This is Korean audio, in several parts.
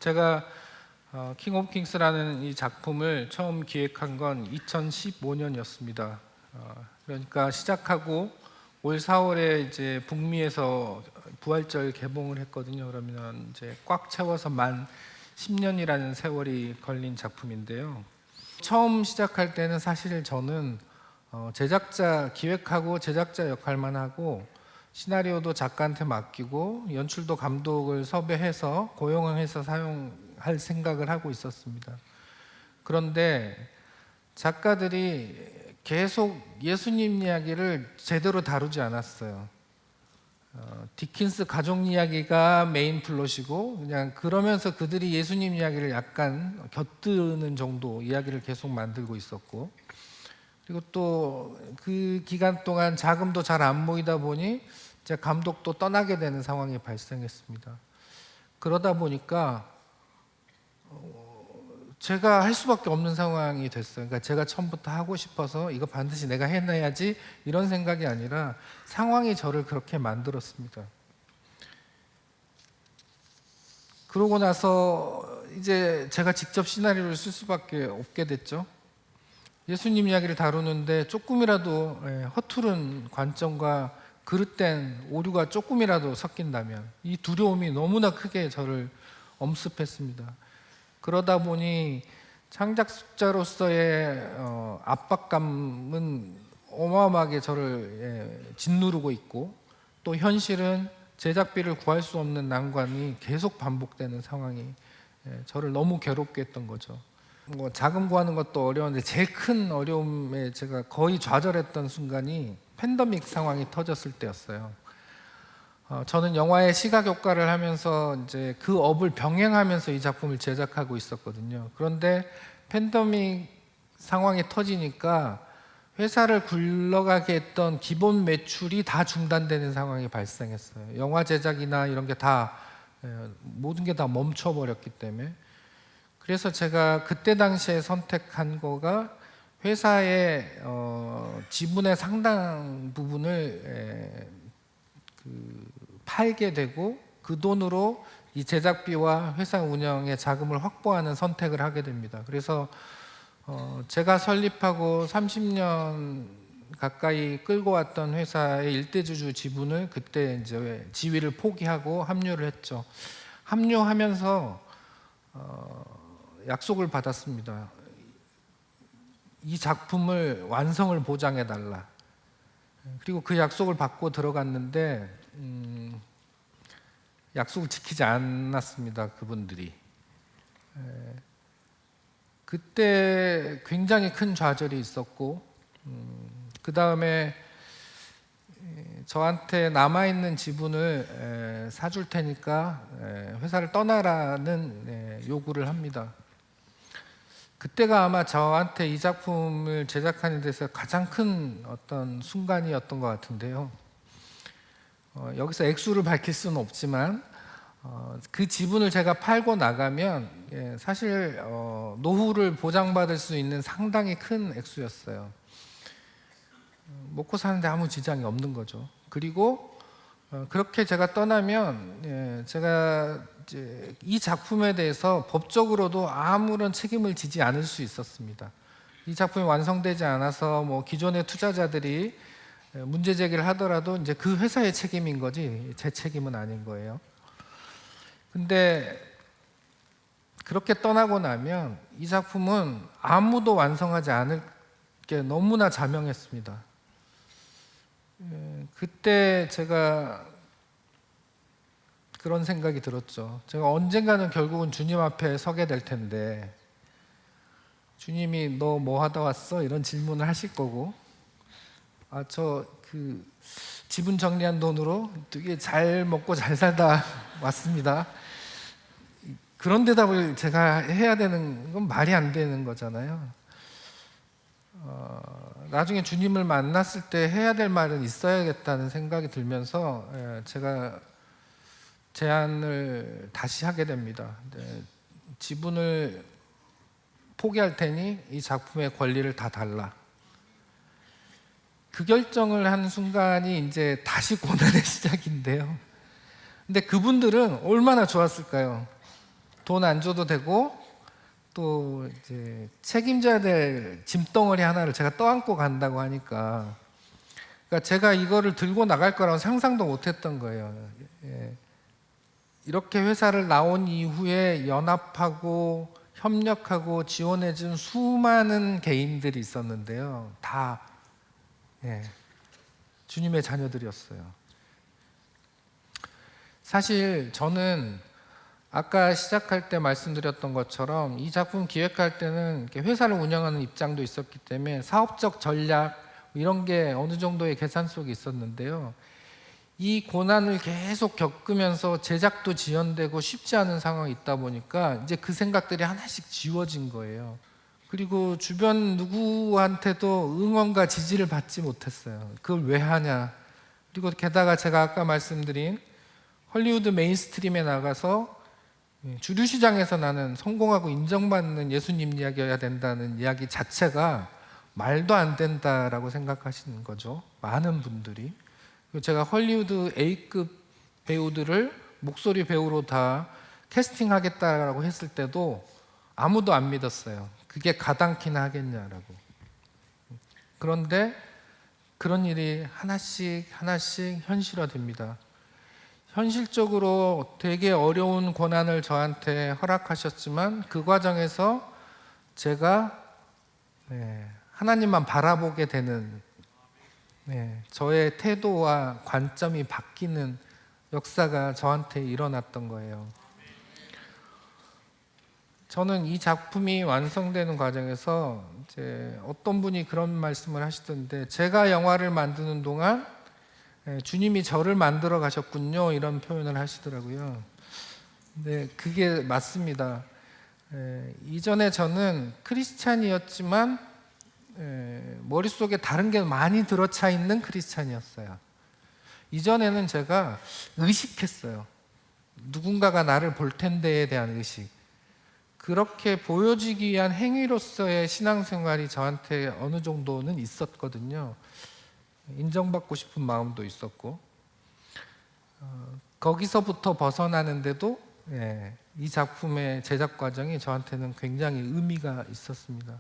제가 킹 오브 킹스라는 이 작품을 처음 기획한 건 2015년이었습니다. 그러니까 시작하고 올 4월에 이제 북미에서 부활절 개봉을 했거든요. 그러면 이제 꽉 채워서 만 10년이라는 세월이 걸린 작품인데요. 처음 시작할 때는 사실 저는 제작자, 기획하고 제작자 역할만 하고 시나리오도 작가한테 맡기고 연출도 감독을 섭외해서 고용해서 사용할 생각을 하고 있었습니다. 그런데 작가들이 계속 예수님 이야기를 제대로 다루지 않았어요. 디킨스 가족 이야기가 메인 플롯이고 그냥 그러면서 그들이 예수님 이야기를 약간 곁드는 정도 이야기를 계속 만들고 있었고, 그리고 또 그 기간 동안 자금도 잘 안 모이다 보니 이제 감독도 떠나게 되는 상황이 발생했습니다. 그러다 보니까 제가 할 수밖에 없는 상황이 됐어요. 그러니까 제가 처음부터 하고 싶어서 이거 반드시 내가 해내야지 이런 생각이 아니라 상황이 저를 그렇게 만들었습니다. 그러고 나서 이제 제가 직접 시나리오를 쓸 수밖에 없게 됐죠. 예수님 이야기를 다루는데 조금이라도 허투른 관점과 그릇된 오류가 조금이라도 섞인다면 이 두려움이 너무나 크게 저를 엄습했습니다. 그러다 보니 창작자로서의 압박감은 어마어마하게 저를 짓누르고 있고, 또 현실은 제작비를 구할 수 없는 난관이 계속 반복되는 상황이 저를 너무 괴롭게 했던 거죠. 뭐 자금 구하는 것도 어려운데 제일 큰 어려움에 제가 거의 좌절했던 순간이 팬데믹 상황이 터졌을 때였어요. 저는 영화의 시각 효과를 하면서 이제 그 업을 병행하면서 이 작품을 제작하고 있었거든요. 그런데 팬데믹 상황이 터지니까 회사를 굴러가게 했던 기본 매출이 다 중단되는 상황이 발생했어요. 영화 제작이나 이런 게 다 모든 게 다 멈춰버렸기 때문에. 그래서 제가 그때 당시에 선택한 거가 회사의 지분의 상당 부분을 팔게 되고 그 돈으로 이 제작비와 회사 운영의 자금을 확보하는 선택을 하게 됩니다. 그래서 제가 설립하고 30년 가까이 끌고 왔던 회사의 일대주주 지분을 그때 이제 지위를 포기하고 합류를 했죠. 합류하면서 약속을 받았습니다. 이 작품을 완성을 보장해 달라. 그리고 그 약속을 받고 들어갔는데 약속을 지키지 않았습니다. 그분들이. 그때 굉장히 큰 좌절이 있었고, 그 다음에 저한테 남아있는 지분을 사줄 테니까 회사를 떠나라는 요구를 합니다. 그때가 아마 저한테 이 작품을 제작하는 데서 가장 큰 어떤 순간이었던 것 같은데요. 여기서 액수를 밝힐 수는 없지만 그 지분을 제가 팔고 나가면 사실 노후를 보장받을 수 있는 상당히 큰 액수였어요. 먹고 사는데 아무 지장이 없는 거죠. 그리고 그렇게 제가 떠나면 제가 이제 이 작품에 대해서 법적으로도 아무런 책임을 지지 않을 수 있었습니다. 이 작품이 완성되지 않아서 뭐 기존의 투자자들이 문제 제기를 하더라도 이제 그 회사의 책임인 거지 제 책임은 아닌 거예요. 근데 그렇게 떠나고 나면 이 작품은 아무도 완성하지 않을 게 너무나 자명했습니다. 그때 제가 그런 생각이 들었죠. 제가 언젠가는 결국은 주님 앞에 서게 될 텐데 주님이 너 뭐 하다 왔어? 이런 질문을 하실 거고, 저 그 지분 정리한 돈으로 되게 잘 먹고 잘 살다 왔습니다. 그런 대답을 제가 해야 되는 건 말이 안 되는 거잖아요. 나중에 주님을 만났을 때 해야 될 말은 있어야겠다는 생각이 들면서 제가 제안을 다시 하게 됩니다. 지분을 포기할 테니 이 작품의 권리를 다 달라. 그 결정을 한 순간이 이제 다시 고난의 시작인데요. 근데 그분들은 얼마나 좋았을까요? 돈 안 줘도 되고 또 이제 책임져야 될 짐덩어리 하나를 제가 떠안고 간다고 하니까, 그러니까 제가 이거를 들고 나갈 거라고 상상도 못했던 거예요. 예. 이렇게 회사를 나온 이후에 연합하고 협력하고 지원해준 수많은 개인들이 있었는데요. 다 주님의 자녀들이었어요. 사실 저는 아까 시작할 때 말씀드렸던 것처럼 이 작품 기획할 때는 회사를 운영하는 입장도 있었기 때문에 사업적 전략 이런 게 어느 정도의 계산 속에 있었는데요. 이 고난을 계속 겪으면서 제작도 지연되고 쉽지 않은 상황이 있다 보니까 이제 그 생각들이 하나씩 지워진 거예요. 그리고 주변 누구한테도 응원과 지지를 받지 못했어요. 그걸 왜 하냐. 그리고 게다가 제가 아까 말씀드린 헐리우드 메인스트림에 나가서 주류 시장에서 나는 성공하고 인정받는 예수님 이야기여야 된다는 이야기 자체가 말도 안 된다라고 생각하시는 거죠. 많은 분들이. 제가 헐리우드 A급 배우들을 목소리 배우로 다 캐스팅하겠다라고 했을 때도 아무도 안 믿었어요. 그게 가당키나 하겠냐라고. 그런데 그런 일이 하나씩 현실화됩니다. 현실적으로 되게 어려운 고난을 저한테 허락하셨지만 그 과정에서 제가 하나님만 바라보게 되는, 저의 태도와 관점이 바뀌는 역사가 저한테 일어났던 거예요. 저는 이 작품이 완성되는 과정에서 이제 어떤 분이 그런 말씀을 하시던데, 제가 영화를 만드는 동안 주님이 저를 만들어 가셨군요, 이런 표현을 하시더라고요. 근데 그게 맞습니다. 이전에 저는 크리스찬이었지만 머릿속에 다른 게 많이 들어차 있는 크리스찬이었어요. 이전에는 제가 의식했어요. 누군가가 나를 볼 텐데에 대한 의식. 그렇게 보여지기 위한 행위로서의 신앙생활이 저한테 어느 정도는 있었거든요. 인정받고 싶은 마음도 있었고, 거기서부터 벗어나는데도 이 작품의 제작 과정이 저한테는 굉장히 의미가 있었습니다.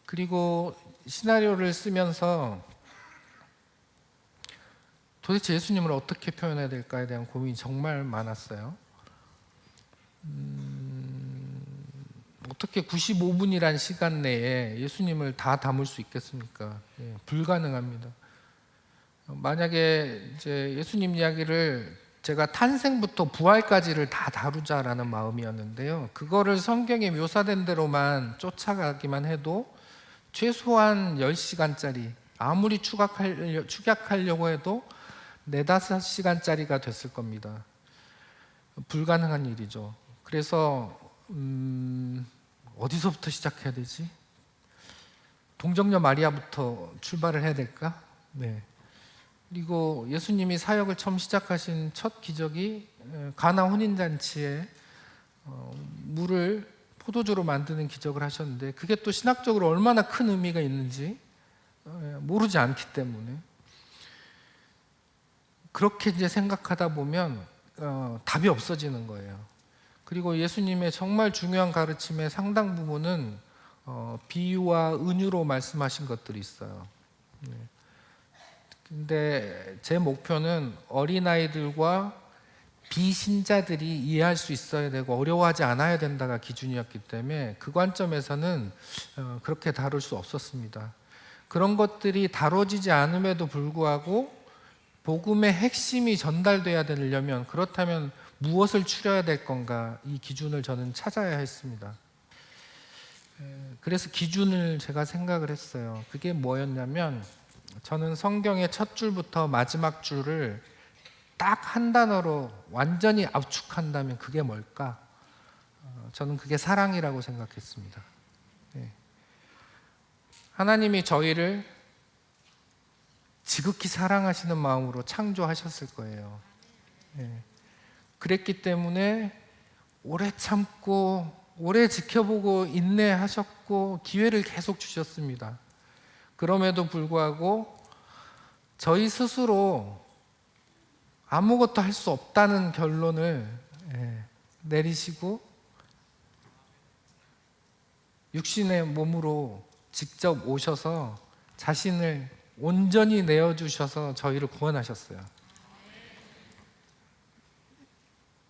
그리고 시나리오를 쓰면서 도대체 예수님을 어떻게 표현해야 될까에 대한 고민이 정말 많았어요. 어떻게 95분이란 시간 내에 예수님을 다 담을 수 있겠습니까? 불가능합니다. 만약에 이제 예수님 이야기를 제가 탄생부터 부활까지를 다 다루자라는 마음이었는데요. 그거를 성경에 묘사된 대로만 쫓아가기만 해도 최소한 10시간짜리, 아무리 축약하려고 해도 4-5시간짜리가 됐을 겁니다. 불가능한 일이죠. 그래서 어디서부터 시작해야 되지? 동정녀 마리아부터 출발을 해야 될까? 그리고 예수님이 사역을 처음 시작하신 첫 기적이 가나 혼인잔치에 물을 포도주로 만드는 기적을 하셨는데, 그게 또 신학적으로 얼마나 큰 의미가 있는지 모르지 않기 때문에, 그렇게 이제 생각하다 보면 답이 없어지는 거예요. 그리고 예수님의 정말 중요한 가르침의 상당 부분은 비유와 은유로 말씀하신 것들이 있어요. 근데 제 목표는 어린아이들과 비신자들이 이해할 수 있어야 되고 어려워하지 않아야 된다가 기준이었기 때문에 그 관점에서는 그렇게 다룰 수 없었습니다. 그런 것들이 다뤄지지 않음에도 불구하고 복음의 핵심이 전달돼야 되려면, 그렇다면 무엇을 추려야 될 건가, 이 기준을 저는 찾아야 했습니다. 그래서 기준을 제가 생각을 했어요. 그게 뭐였냐면, 저는 성경의 첫 줄부터 마지막 줄을 딱 한 단어로 완전히 압축한다면 그게 뭘까? 저는 그게 사랑이라고 생각했습니다. 하나님이 저희를 지극히 사랑하시는 마음으로 창조하셨을 거예요. 그랬기 때문에 오래 참고 오래 지켜보고 인내하셨고 기회를 계속 주셨습니다. 그럼에도 불구하고 저희 스스로 아무것도 할 수 없다는 결론을 내리시고 육신의 몸으로 직접 오셔서 자신을 온전히 내어주셔서 저희를 구원하셨어요.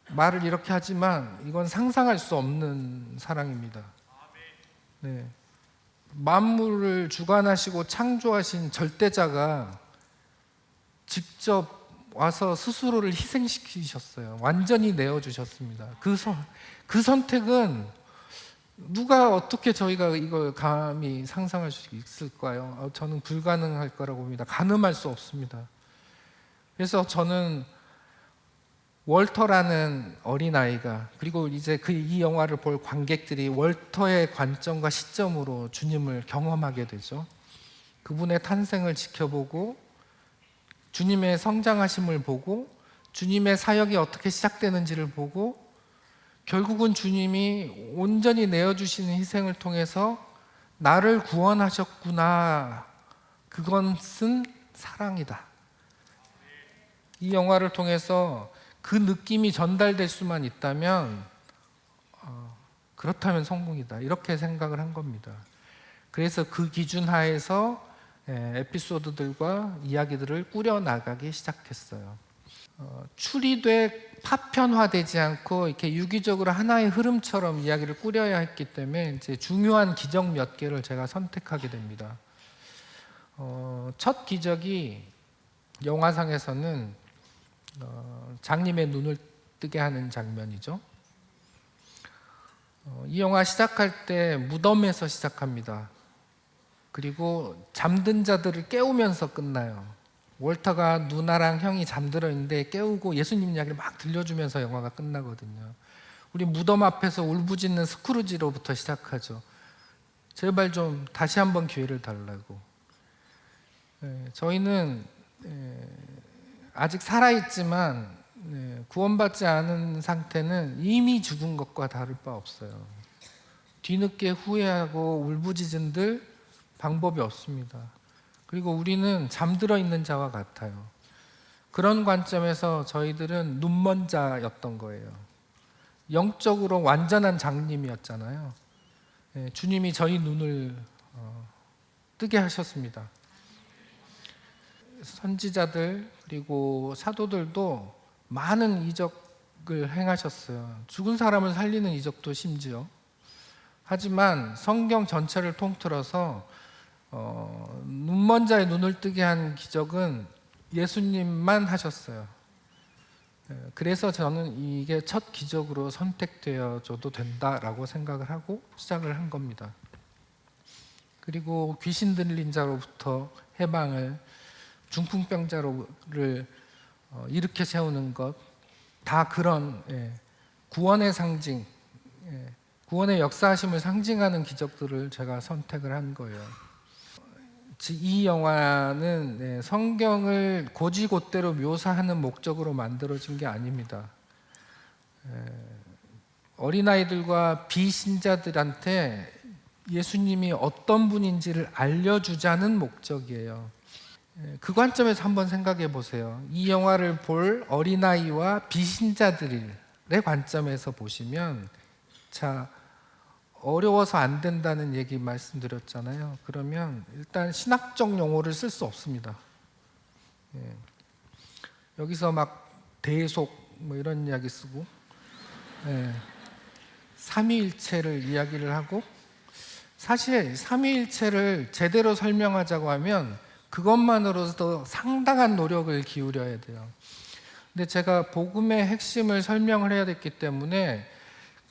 말을 이렇게 하지만 이건 상상할 수 없는 사랑입니다. 네. 만물을 주관하시고 창조하신 절대자가 직접 와서 스스로를 희생시키셨어요. 완전히 내어주셨습니다. 그 선택은 누가 어떻게 저희가 이걸 감히 상상할 수 있을까요? 저는 불가능할 거라고 봅니다. 가늠할 수 없습니다. 그래서 저는 월터라는 어린아이가, 그리고 이제 이 영화를 볼 관객들이 월터의 관점과 시점으로 주님을 경험하게 되죠. 그분의 탄생을 지켜보고 주님의 성장하심을 보고 주님의 사역이 어떻게 시작되는지를 보고 결국은 주님이 온전히 내어주시는 희생을 통해서 나를 구원하셨구나, 그것은 사랑이다. 이 영화를 통해서 그 느낌이 전달될 수만 있다면 그렇다면 성공이다, 이렇게 생각을 한 겁니다. 그래서 그 기준 하에서 에피소드들과 이야기들을 꾸려나가기 시작했어요. 추리돼 파편화되지 않고 이렇게 유기적으로 하나의 흐름처럼 이야기를 꾸려야 했기 때문에 이제 중요한 기적 몇 개를 제가 선택하게 됩니다. 첫 기적이 영화상에서는 장님의 눈을 뜨게 하는 장면이죠. 이 영화 시작할 때 무덤에서 시작합니다. 그리고 잠든 자들을 깨우면서 끝나요. 월터가 누나랑 형이 잠들어 있는데 깨우고 예수님 이야기를 막 들려주면서 영화가 끝나거든요. 우리 무덤 앞에서 울부짖는 스크루지로부터 시작하죠. 제발 좀 다시 한번 기회를 달라고. 저희는 아직 살아있지만 구원받지 않은 상태는 이미 죽은 것과 다를 바 없어요. 뒤늦게 후회하고 울부짖은들 방법이 없습니다. 그리고 우리는 잠들어 있는 자와 같아요. 그런 관점에서 저희들은 눈먼 자였던 거예요. 영적으로 완전한 장님이었잖아요. 주님이 저희 눈을 뜨게 하셨습니다. 선지자들 그리고 사도들도 많은 이적을 행하셨어요. 죽은 사람을 살리는 이적도 심지어. 하지만 성경 전체를 통틀어서 눈먼 자의 눈을 뜨게 한 기적은 예수님만 하셨어요. 그래서 저는 이게 첫 기적으로 선택되어줘도 된다라고 생각을 하고 시작을 한 겁니다. 그리고 귀신 들린 자로부터 해방을, 중풍병자를 일으켜 세우는 것, 다 그런 구원의 상징, 구원의 역사하심을 상징하는 기적들을 제가 선택을 한 거예요. 이 영화는 성경을 고지고대로 묘사하는 목적으로 만들어진 게 아닙니다. 어린아이들과 비신자들한테 예수님이 어떤 분인지를 알려주자는 목적이에요. 그 관점에서 한번 생각해 보세요. 이 영화를 볼 어린아이와 비신자들의 관점에서 보시면, 자, 어려워서 안 된다는 얘기 말씀드렸잖아요. 그러면 일단 신학적 용어를 쓸 수 없습니다. 여기서 막 대속 뭐 이런 이야기 쓰고, 삼위일체를 이야기를 하고, 사실 삼위일체를 제대로 설명하자고 하면 그것만으로도 상당한 노력을 기울여야 돼요. 근데 제가 복음의 핵심을 설명을 해야 됐기 때문에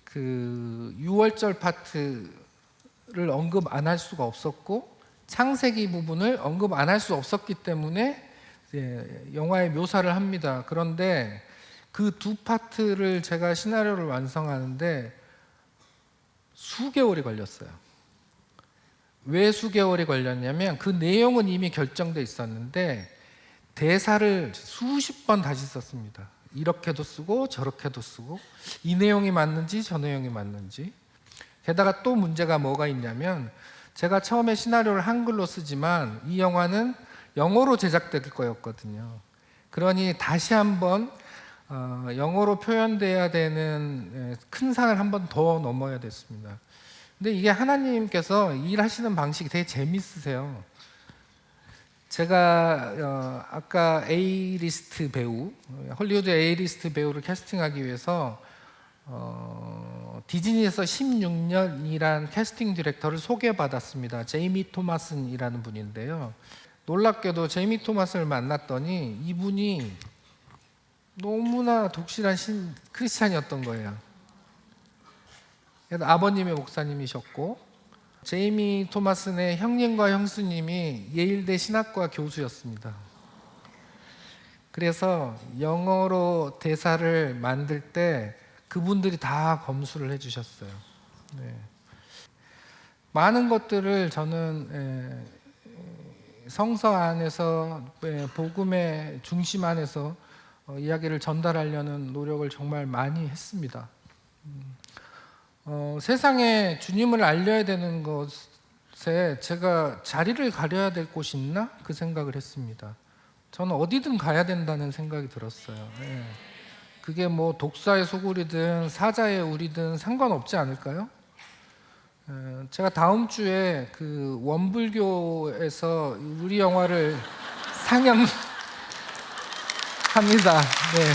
그 6월절 파트를 언급 안 할 수가 없었고, 창세기 부분을 언급 안 할 수 없었기 때문에 영화의 묘사를 합니다. 그런데 그 두 파트를 제가 시나리오를 완성하는데 수개월이 걸렸어요. 왜 수개월이 걸렸냐면 그 내용은 이미 결정돼 있었는데 대사를 수십 번 다시 썼습니다. 이렇게도 쓰고 저렇게도 쓰고, 이 내용이 맞는지 저 내용이 맞는지. 게다가 또 문제가 뭐가 있냐면, 제가 처음에 시나리오를 한글로 쓰지만 이 영화는 영어로 제작될 거였거든요. 그러니 다시 한번 영어로 표현돼야 되는 큰 산을 한 번 더 넘어야 됐습니다. 근데 이게 하나님께서 일하시는 방식이 되게 재밌으세요. 제가 아까 A리스트 배우, 헐리우드 A리스트 배우를 캐스팅하기 위해서 디즈니에서 16년이란 캐스팅 디렉터를 소개받았습니다. 제이미 토마슨이라는 분인데요. 놀랍게도 제이미 토마슨을 만났더니 이분이 너무나 독실한 크리스찬이었던 거예요. 그래서 아버님의 목사님이셨고, 제이미 토마슨의 형님과 형수님이 예일대 신학과 교수였습니다. 그래서 영어로 대사를 만들 때 그분들이 다 검수를 해주셨어요. 네. 많은 것들을 저는 성서 안에서, 복음의 중심 안에서 이야기를 전달하려는 노력을 정말 많이 했습니다. 세상에 주님을 알려야 되는 것에 제가 자리를 가려야 될 곳이 있나? 그 생각을 했습니다. 저는 어디든 가야 된다는 생각이 들었어요. 네. 그게 뭐 독사의 소굴이든 사자의 우리든 상관없지 않을까요? 제가 다음 주에 그 원불교에서 우리 영화를 상영합니다. 네.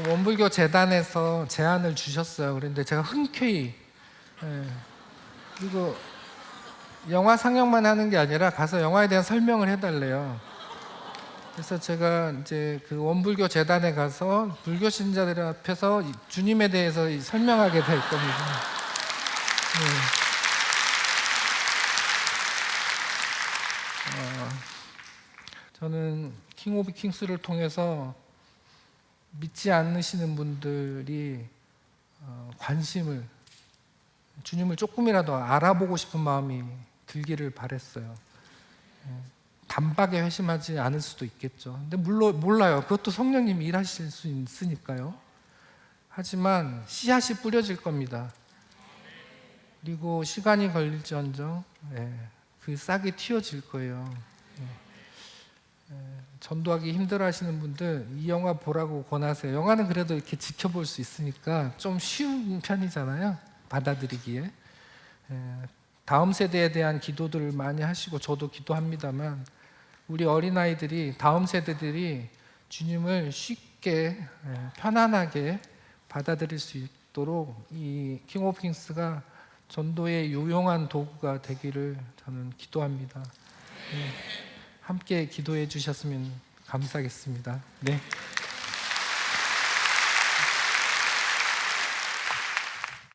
원불교 재단에서 제안을 주셨어요. 그런데 제가 흔쾌히, 그리고 영화 상영만 하는 게 아니라 가서 영화에 대한 설명을 해달래요. 그래서 제가 이제 그 원불교 재단에 가서 불교 신자들 앞에서 주님에 대해서 설명하게 될 겁니다. 네. 저는 킹 오브 킹스를 통해서 믿지 않으시는 분들이 관심을, 주님을 조금이라도 알아보고 싶은 마음이 들기를 바랬어요. 단박에 회심하지 않을 수도 있겠죠. 근데 물론 몰라요. 그것도 성령님이 일하실 수 있으니까요. 하지만 씨앗이 뿌려질 겁니다. 그리고 시간이 걸릴지언정 그 싹이 틔어질 거예요. 전도하기 힘들어하시는 분들 이 영화 보라고 권하세요. 영화는 그래도 이렇게 지켜볼 수 있으니까 좀 쉬운 편이잖아요, 받아들이기에. 다음 세대에 대한 기도들을 많이 하시고 저도 기도합니다만, 우리 어린아이들이, 다음 세대들이 주님을 쉽게 편안하게 받아들일 수 있도록 이 킹 오브 킹스가 전도의 유용한 도구가 되기를 저는 기도합니다. 함께 기도해 주셨으면 감사하겠습니다. 네.